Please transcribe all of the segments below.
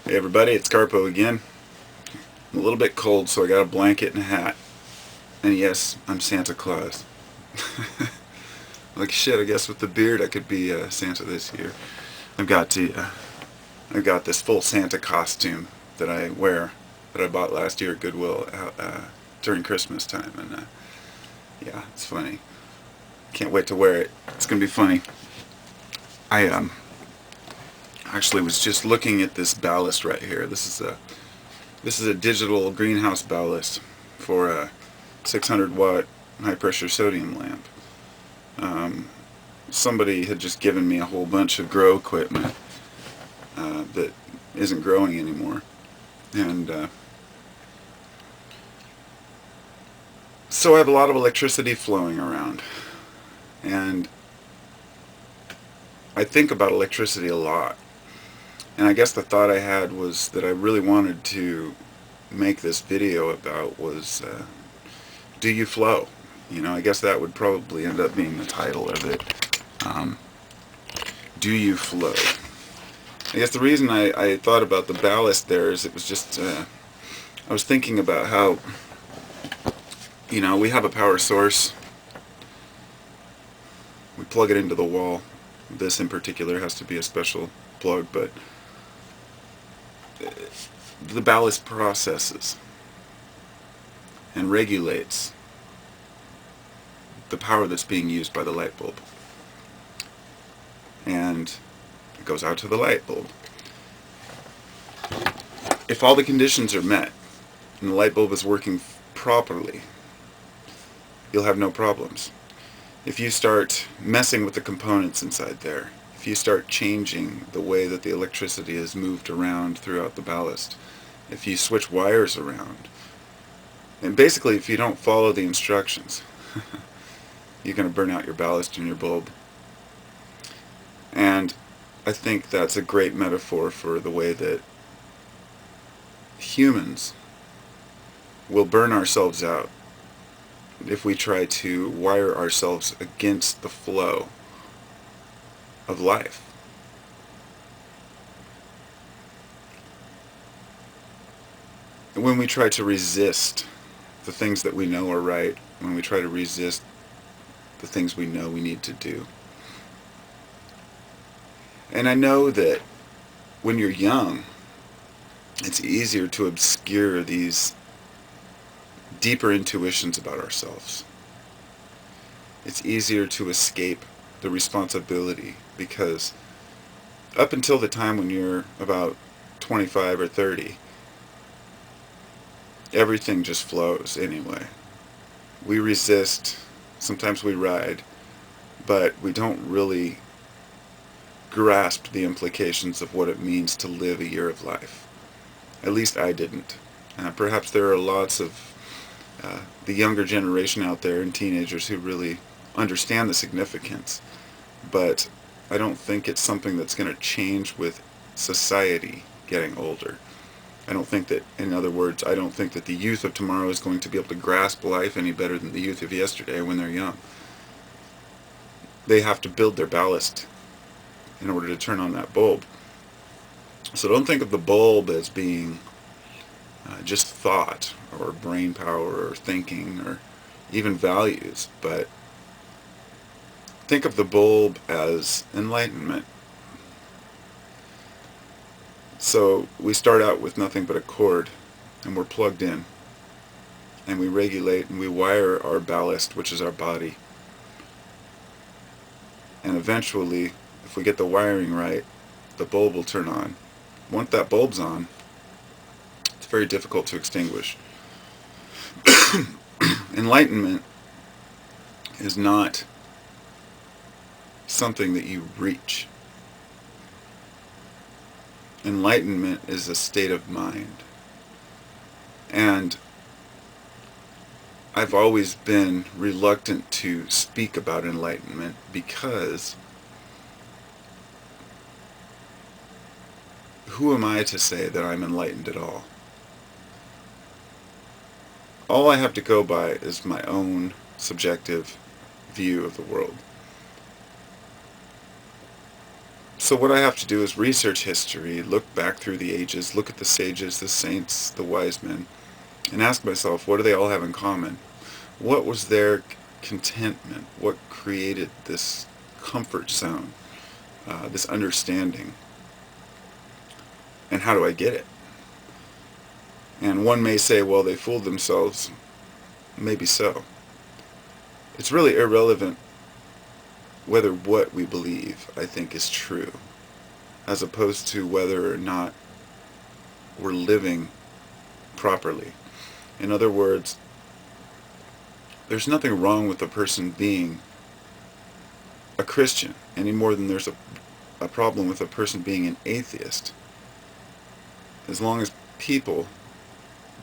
Hey everybody, it's Carpo again. I'm a little bit cold, so I got a blanket and a hat. And yes, I'm Santa Claus. Like shit, I guess with the beard I could be Santa this year. I've got to, I've got this full Santa costume that I wear that I bought last year at Goodwill during Christmas time, and yeah, it's funny. Can't wait to wear it. It's gonna be funny. I actually was just looking at this ballast right here. This is a digital greenhouse ballast for a 600 watt high pressure sodium lamp. Um, Somebody had just given me a whole bunch of grow equipment that isn't growing anymore, and so I have a lot of electricity flowing around, and I think about electricity a lot. And I guess the thought I had was that I really wanted to make this video about was do you flow? I guess that would probably end up being the title of it. Um, do you flow? I guess the reason I thought about the ballast there is it was just, I was thinking about how, we have a power source. We plug it into the wall. This in particular has to be a special plug, but the ballast processes and regulates the power that's being used by the light bulb. And it goes out to the light bulb. If all the conditions are met and the light bulb is working properly, you'll have no problems. If you start messing with the components inside there, if you start changing the way that the electricity is moved around throughout the ballast, if you switch wires around, and basically if you don't follow the instructions, you're going to burn out your ballast and your bulb. And I think that's a great metaphor for the way that humans will burn ourselves out if we try to wire ourselves against the flow of life. When we try to resist the things that we know are right, when we try to resist the things we know we need to do. And I know that when you're young, it's easier to obscure these deeper intuitions about ourselves. It's easier to escape the responsibility because up until the time when you're about 25 or 30, everything just flows anyway. We resist, sometimes we ride, but we don't really grasp the implications of what it means to live a year of life. At least I didn't. Perhaps there are lots of the younger generation out there and teenagers who really understand the significance, but I don't think it's something that's going to change with society getting older. I don't think that, in other words, I don't think that the youth of tomorrow is going to be able to grasp life any better than the youth of yesterday when they're young. They have to build their ballast in order to turn on that bulb. So don't think of the bulb as being just thought or brain power or thinking or even values, but think of the bulb as enlightenment. So we start out with nothing but a cord, and we're plugged in, and we regulate and we wire our ballast, which is our body. And eventually, if we get the wiring right, the bulb will turn on. Once that bulb's on, it's very difficult to extinguish. Enlightenment is not something that you reach. Enlightenment is a state of mind. And I've always been reluctant to speak about enlightenment because who am I to say that I'm enlightened at all? All I have to go by is my own subjective view of the world. So what I have to do is research history, look back through the ages, look at the sages, the saints, the wise men, and ask myself, what do they all have in common? What was their contentment? What created this comfort zone, this understanding? And how do I get it? And one may say, well, they fooled themselves. Maybe so. It's really irrelevant whether what we believe, I think, is true, as opposed to whether or not we're living properly. In other words, there's nothing wrong with a person being a Christian any more than there's a problem with a person being an atheist. As long as people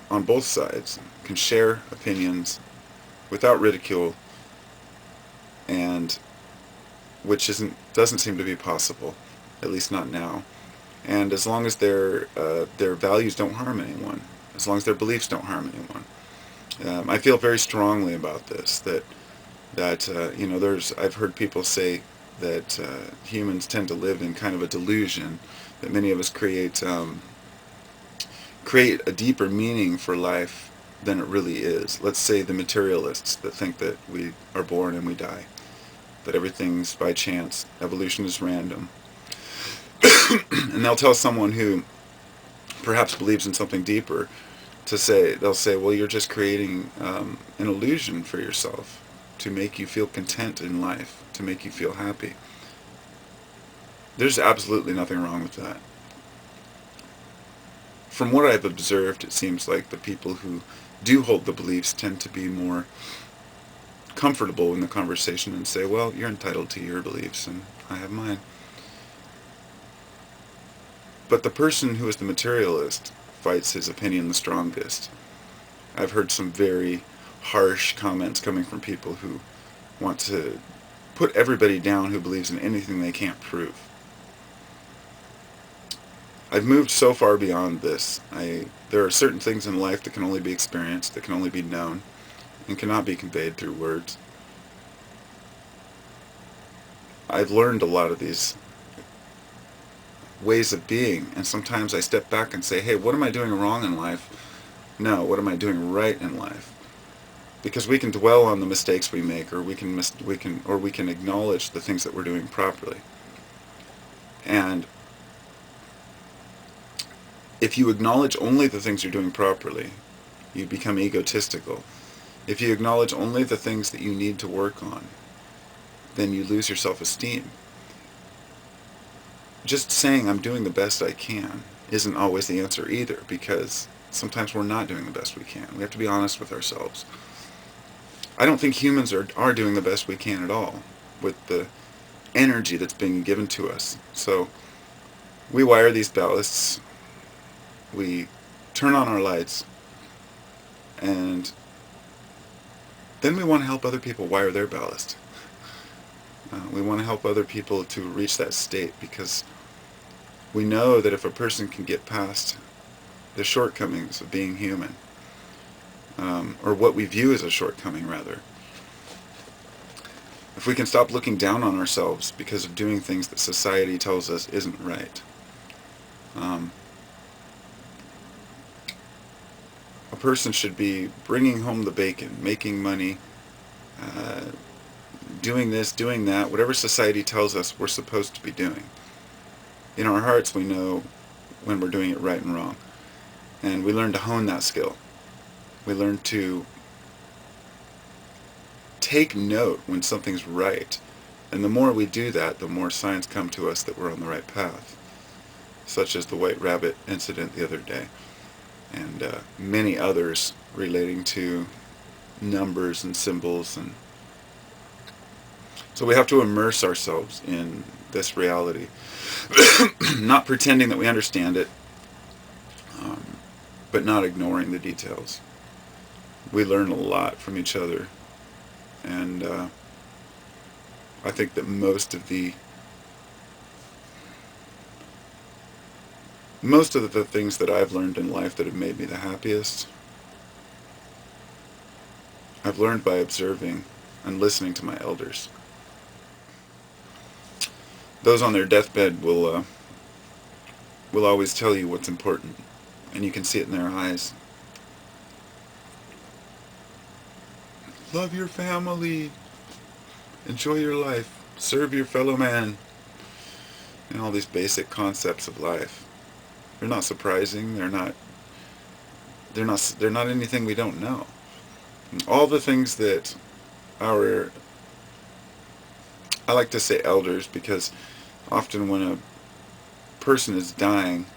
on both sides can share opinions without ridicule, and which doesn't seem to be possible, at least not now. And as long as their values don't harm anyone, as long as their beliefs don't harm anyone, I feel very strongly about this. I've heard people say that humans tend to live in kind of a delusion, that many of us create a deeper meaning for life than it really is. Let's say the materialists that think that we are born and we die, that everything's by chance, evolution is random. And they'll tell someone who perhaps believes in something deeper they'll say, well, you're just creating an illusion for yourself to make you feel content in life, to make you feel happy. There's absolutely nothing wrong with that. From what I've observed, it seems like the people who do hold the beliefs tend to be more comfortable in the conversation and say, well, you're entitled to your beliefs and I have mine. But the person who is the materialist fights his opinion the strongest. I've heard some very harsh comments coming from people who want to put everybody down who believes in anything they can't prove. I've moved so far beyond this. There are certain things in life that can only be experienced, that can only be known, and cannot be conveyed through words. I've learned a lot of these ways of being, and sometimes I step back and say, hey, what am I doing wrong in life? No, what am I doing right in life? Because we can dwell on the mistakes we make, or we can acknowledge the things that we're doing properly. And if you acknowledge only the things you're doing properly, you become egotistical. If you acknowledge only the things that you need to work on, then you lose your self-esteem. Just saying I'm doing the best I can isn't always the answer either, because sometimes we're not doing the best we can. We have to be honest with ourselves. I don't think humans are doing the best we can at all with the energy that's being given to us. So we wire these ballasts, we turn on our lights, and then we want to help other people wire their ballast. We want to help other people to reach that state, because we know that if a person can get past the shortcomings of being human, or what we view as a shortcoming rather, if we can stop looking down on ourselves because of doing things that society tells us isn't right, a person should be bringing home the bacon, making money, doing this, doing that, whatever society tells us we're supposed to be doing. In our hearts we know when we're doing it right and wrong. And we learn to hone that skill. We learn to take note when something's right. And the more we do that, the more signs come to us that we're on the right path. Such as the White Rabbit incident the other day. And many others relating to numbers and symbols. And so we have to immerse ourselves in this reality. Not pretending that we understand it, but not ignoring the details. We learn a lot from each other, and I think that most of the things that I've learned in life that have made me the happiest, I've learned by observing and listening to my elders. those on their deathbed will always tell you what's important, and you can see it in their eyes. Love your family, enjoy your life, serve your fellow man, and all these basic concepts of life. They're not surprising. They're not anything we don't know. And all the things that our, I like to say elders, because often when a person is dying,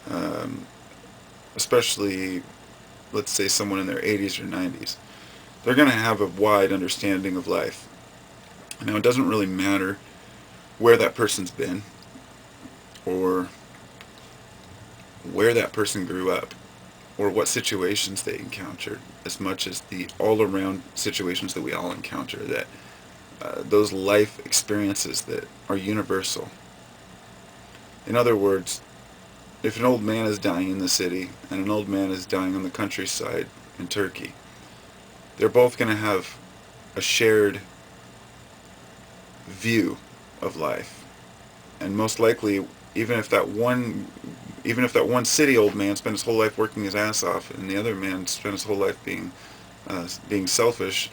um, especially let's say someone in their 80s or 90s, they're going to have a wide understanding of life. Now, it doesn't really matter where that person's been or where that person grew up or what situations they encountered, as much as the all-around situations that we all encounter, that those life experiences that are universal. In other words, if an old man is dying in the city and an old man is dying on the countryside in Turkey, they're both going to have a shared view of life. And most likely, even if that one city old man spent his whole life working his ass off, and the other man spent his whole life being selfish,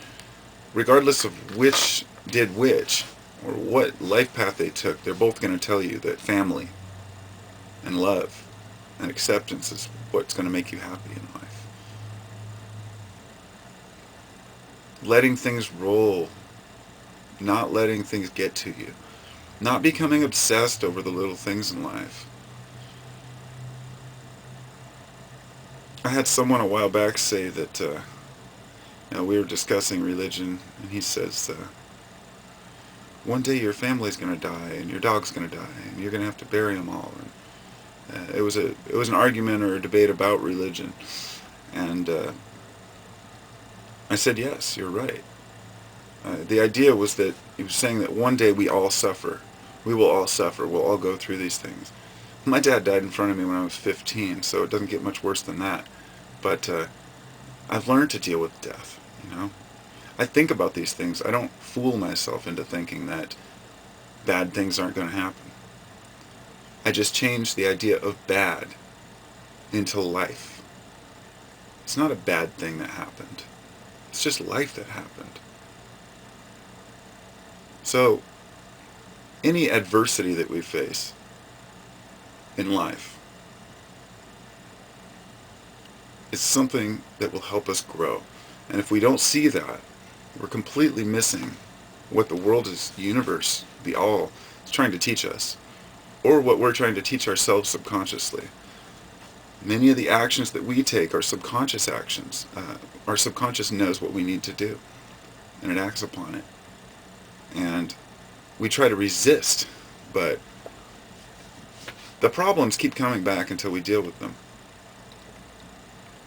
regardless of which did which or what life path they took, they're both going to tell you that family and love and acceptance is what's going to make you happy in life. Letting things roll, not letting things get to you, not becoming obsessed over the little things in life. I had someone a while back say that we were discussing religion, and he says, one day your family's going to die, and your dog's going to die, and you're going to have to bury them all. And it was an argument or a debate about religion, and I said, yes, you're right. The idea was that he was saying that one day we all suffer. We will all suffer. We'll all go through these things. My dad died in front of me when I was 15, so it doesn't get much worse than that. But I've learned to deal with death, you know. I think about these things. I don't fool myself into thinking that bad things aren't going to happen. I just changed the idea of bad into life. It's not a bad thing that happened. It's just life that happened. So, any adversity that we face in life is something that will help us grow. And if we don't see that, we're completely missing what the world is, the universe, the all, is trying to teach us, or what we're trying to teach ourselves subconsciously. Many of the actions that we take are subconscious actions. Our subconscious knows what we need to do, and it acts upon it. And we try to resist, but the problems keep coming back until we deal with them.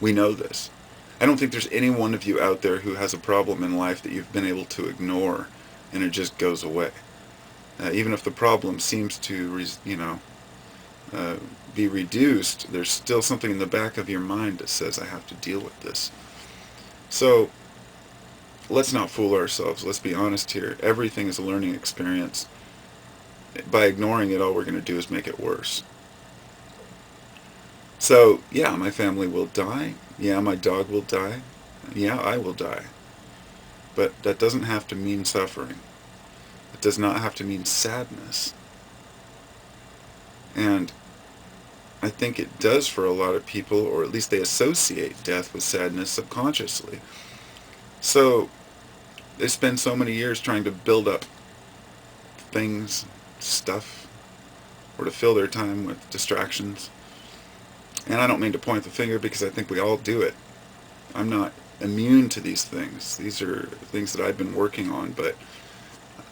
We know this. I don't think there's any one of you out there who has a problem in life that you've been able to ignore and it just goes away. Even if the problem seems to, be reduced, there's still something in the back of your mind that says, I have to deal with this. So, let's not fool ourselves. Let's be honest here. Everything is a learning experience. By ignoring it, all we're going to do is make it worse. So, yeah, my family will die. Yeah, my dog will die. Yeah, I will die. But that doesn't have to mean suffering. It does not have to mean sadness. And I think it does for a lot of people, or at least they associate death with sadness subconsciously. So, they spend so many years trying to build up things, stuff, or to fill their time with distractions. And I don't mean to point the finger because I think we all do it. I'm not immune to these things. These are things that I've been working on, but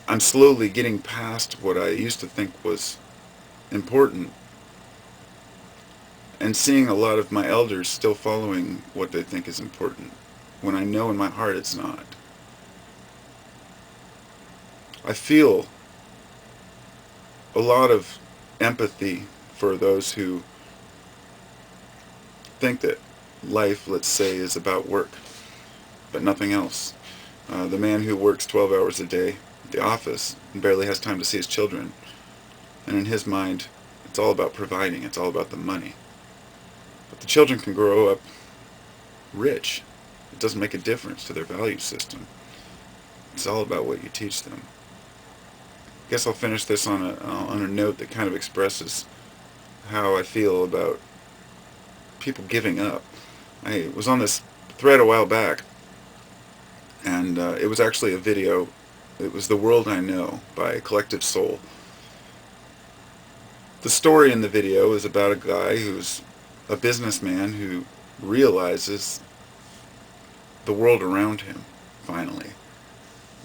I'm slowly getting past what I used to think was important and seeing a lot of my elders still following what they think is important, when I know in my heart it's not. I feel a lot of empathy for those who think that life, let's say, is about work, but nothing else. The man who works 12 hours a day at the office and barely has time to see his children, And in his mind, it's all about providing. It's all about the money. But the children can grow up rich. It doesn't make a difference to their value system. It's all about what you teach them. I guess I'll finish this on a note that kind of expresses how I feel about people giving up. I was on this thread a while back, and it was actually a video. It was The World I Know by Collective Soul. The story in the video is about a guy who's a businessman who realizes the world around him, finally.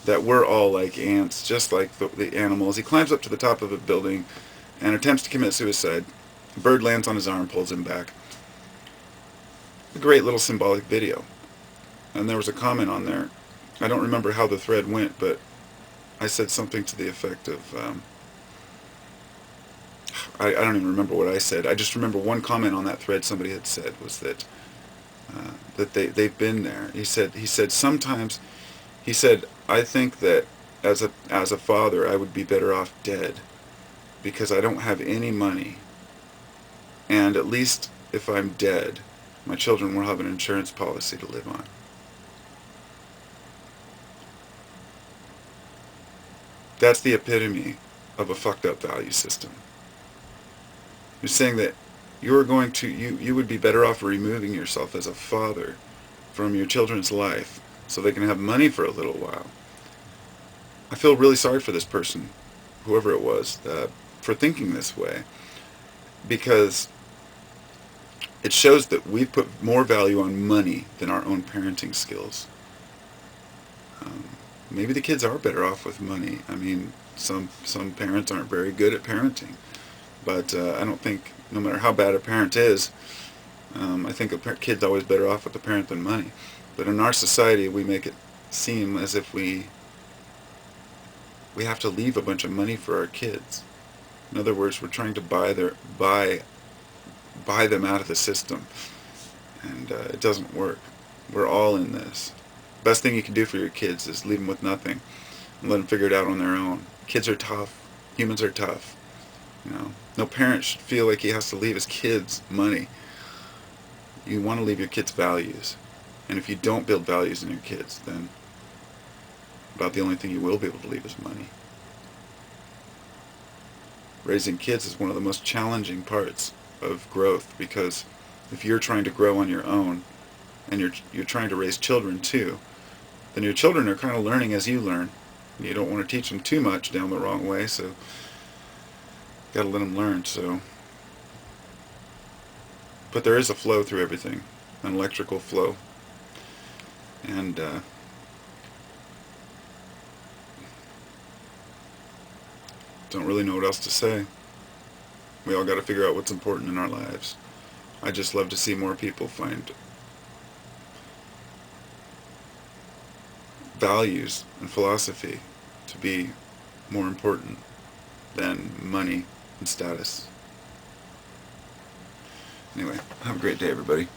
That we're all like ants, just like the animals. He climbs up to the top of a building and attempts to commit suicide. A bird lands on his arm, pulls him back. A great little symbolic video. And there was a comment on there. I don't remember how the thread went, but I said something to the effect of, I don't even remember what I said. I just remember one comment on that thread somebody had said was that they've been there. He said sometimes, he said, I think that as a father I would be better off dead because I don't have any money, and at least if I'm dead my children will have an insurance policy to live on. That's the epitome of a fucked up value system. You're saying that you would be better off removing yourself as a father from your children's life so they can have money for a little while. I feel really sorry for this person, whoever it was, for thinking this way, because it shows that we've put more value on money than our own parenting skills. Maybe the kids are better off with money. I mean, some parents aren't very good at parenting, but I don't think, no matter how bad a parent is, I think a kid's always better off with a parent than money. But in our society, we make it seem as if we have to leave a bunch of money for our kids. In other words, we're trying to buy them out of the system, and it doesn't work. We're all in this. Best thing you can do for your kids is leave them with nothing and let them figure it out on their own. Kids are tough. Humans are tough. No parent should feel like he has to leave his kids money. You want to leave your kids values. And if you don't build values in your kids, then about the only thing you will be able to leave is money. Raising kids is one of the most challenging parts of growth, because if you're trying to grow on your own and you're trying to raise children too, then your children are kind of learning as you learn. You don't want to teach them too much down the wrong way, so you got to let them learn. But there is a flow through everything, an electrical flow, and don't really know what else to say. We all got to figure out what's important in our lives. I just love to see more people find values and philosophy to be more important than money and status. Anyway, have a great day, everybody.